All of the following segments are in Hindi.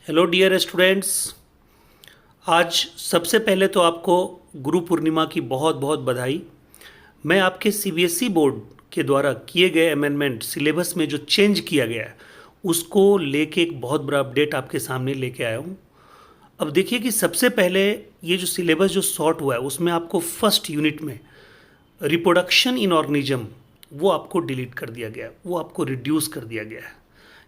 Hello dear students. आज सबसे पहले तो आपको गुरु पूर्णिमा की बहुत बहुत बधाई। मैं आपके सीबीएसई बोर्ड के द्वारा किए गए अमेंडमेंट सिलेबस में जो चेंज किया गया है उसको लेके एक बहुत बड़ा अपडेट आपके सामने लेके आया हूँ। अब देखिए कि सबसे पहले ये जो सिलेबस जो सॉर्ट हुआ है उसमें आपको फर्स्ट यूनिट में रिप्रोडक्शन इन ऑर्गेनिज्म वो आपको डिलीट कर दिया गया है, वो आपको रिड्यूस कर दिया गया है।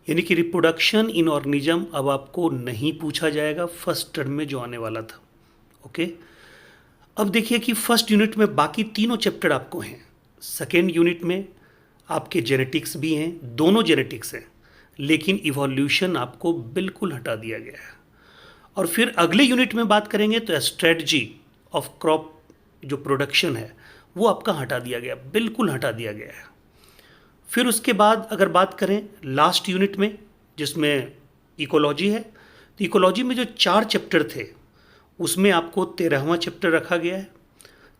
यानी कि रिप्रोडक्शन इन ऑर्गेनिज्म अब आपको नहीं पूछा जाएगा फर्स्ट टर्म में जो आने वाला था। ओके, अब देखिए कि फर्स्ट यूनिट में बाकी तीनों चैप्टर आपको हैं। सेकेंड यूनिट में आपके जेनेटिक्स भी हैं, दोनों जेनेटिक्स हैं, लेकिन इवोल्यूशन आपको बिल्कुल हटा दिया गया है। और फिर अगले यूनिट में बात करेंगे तो स्ट्रेटजी ऑफ क्रॉप जो प्रोडक्शन है वो आपका हटा दिया गया, बिल्कुल हटा दिया गया है। फिर उसके बाद अगर बात करें लास्ट यूनिट में जिसमें इकोलॉजी है, तो इकोलॉजी में जो 4 चैप्टर थे उसमें आपको 13वां चैप्टर रखा गया है।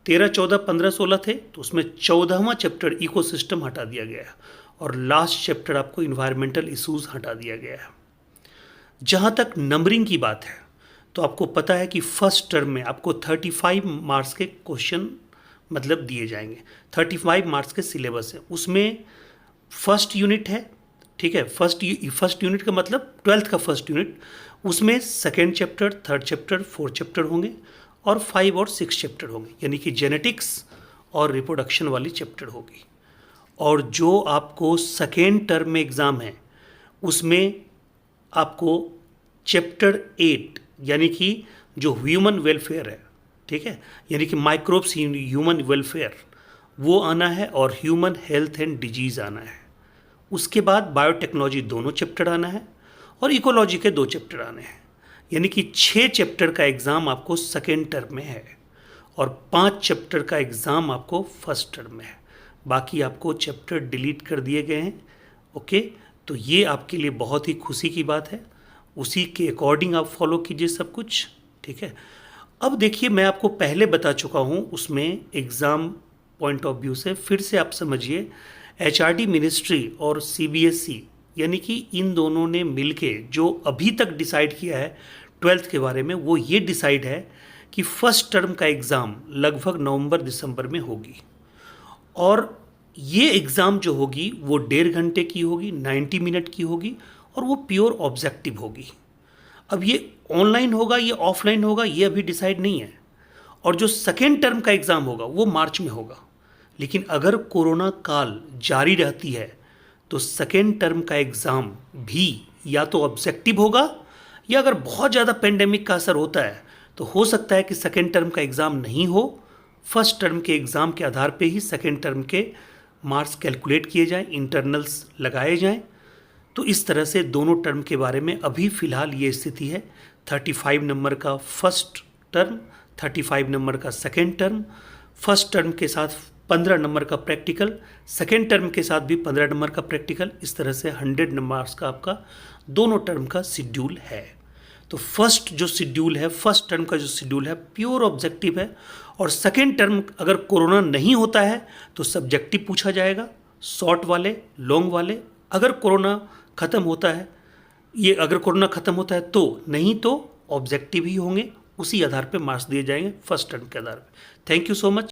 13, 14, 15, 16 थे तो उसमें 14वां चैप्टर इकोसिस्टम हटा दिया गया है और लास्ट चैप्टर आपको इन्वायरमेंटल इश्यूज हटा दिया गया है। जहाँ तक नंबरिंग की बात है तो आपको पता है कि फर्स्ट टर्म में आपको 35 मार्क्स के क्वेश्चन मतलब दिए जाएंगे। 35 मार्क्स के सिलेबस है, उसमें फर्स्ट यूनिट है, ठीक है। फर्स्ट यूनिट का मतलब 12th का फर्स्ट यूनिट, उसमें second chapter, third chapter, fourth chapter होंगे और 5 और 6 चैप्टर होंगे, यानी कि जेनेटिक्स और रिप्रोडक्शन वाली चैप्टर होगी। और जो आपको सेकेंड टर्म में एग्ज़ाम है उसमें आपको चैप्टर 8 यानी कि जो ह्यूमन वेलफेयर है, ठीक है, यानी कि माइक्रोब्स इन ह्यूमन वेलफेयर वो आना है और ह्यूमन हेल्थ एंड डिजीज़ आना है। उसके बाद बायोटेक्नोलॉजी दोनों चैप्टर आना है और इकोलॉजी के 2 चैप्टर आने हैं, यानी कि 6 चैप्टर का एग्ज़ाम आपको सेकेंड टर्म में है और 5 चैप्टर का एग्ज़ाम आपको फर्स्ट टर्म में है। बाकी आपको चैप्टर डिलीट कर दिए गए हैं। ओके, तो ये आपके लिए बहुत ही खुशी की बात है, उसी के अकॉर्डिंग आप फॉलो कीजिए सब कुछ, ठीक है। अब देखिए मैं आपको पहले बता चुका हूँ उसमें एग्ज़ाम पॉइंट ऑफ व्यू से, फिर से आप समझिए। एचआरडी मिनिस्ट्री और सीबीएसई यानी कि इन दोनों ने मिलके जो अभी तक डिसाइड किया है 12th के बारे में, वो ये डिसाइड है कि फर्स्ट टर्म का एग्ज़ाम लगभग नवंबर दिसंबर में होगी और ये एग्ज़ाम जो होगी वो 1.5 घंटे की होगी, 90 मिनट की होगी और वो प्योर ऑब्जेक्टिव होगी। अब ये ऑनलाइन होगा, ये ऑफलाइन होगा, ये अभी डिसाइड नहीं है। और जो सेकेंड टर्म का एग्ज़ाम होगा वो मार्च में होगा, लेकिन अगर कोरोना काल जारी रहती है तो सेकेंड टर्म का एग्ज़ाम भी या तो ऑब्जेक्टिव होगा या अगर बहुत ज़्यादा पेंडेमिक का असर होता है तो हो सकता है कि सेकेंड टर्म का एग्ज़ाम नहीं हो, फर्स्ट टर्म के एग्ज़ाम के आधार पे ही सेकेंड टर्म के मार्क्स कैलकुलेट किए जाएं, इंटरनल्स लगाए जाएं। तो इस तरह से दोनों टर्म के बारे में अभी फ़िलहाल ये स्थिति है। 35 नंबर का फर्स्ट टर्म, 35 नंबर का सेकेंड टर्म, फर्स्ट टर्म के साथ 15 नंबर का प्रैक्टिकल, सेकेंड टर्म के साथ भी 15 नंबर का प्रैक्टिकल, इस तरह से 100 नंबर्स का आपका दोनों टर्म का शेड्यूल है। तो फर्स्ट जो शेड्यूल है, फर्स्ट टर्म का जो शेड्यूल है प्योर ऑब्जेक्टिव है और सेकेंड टर्म अगर कोरोना नहीं होता है तो सब्जेक्टिव पूछा जाएगा, शॉर्ट वाले, लॉन्ग वाले। अगर कोरोना ख़त्म होता है, ये अगर कोरोना ख़त्म होता है तो, नहीं तो ऑब्जेक्टिव ही होंगे, उसी आधार पे मार्क्स दिए जाएंगे फर्स्ट टर्म के आधार पे। Thank you so much.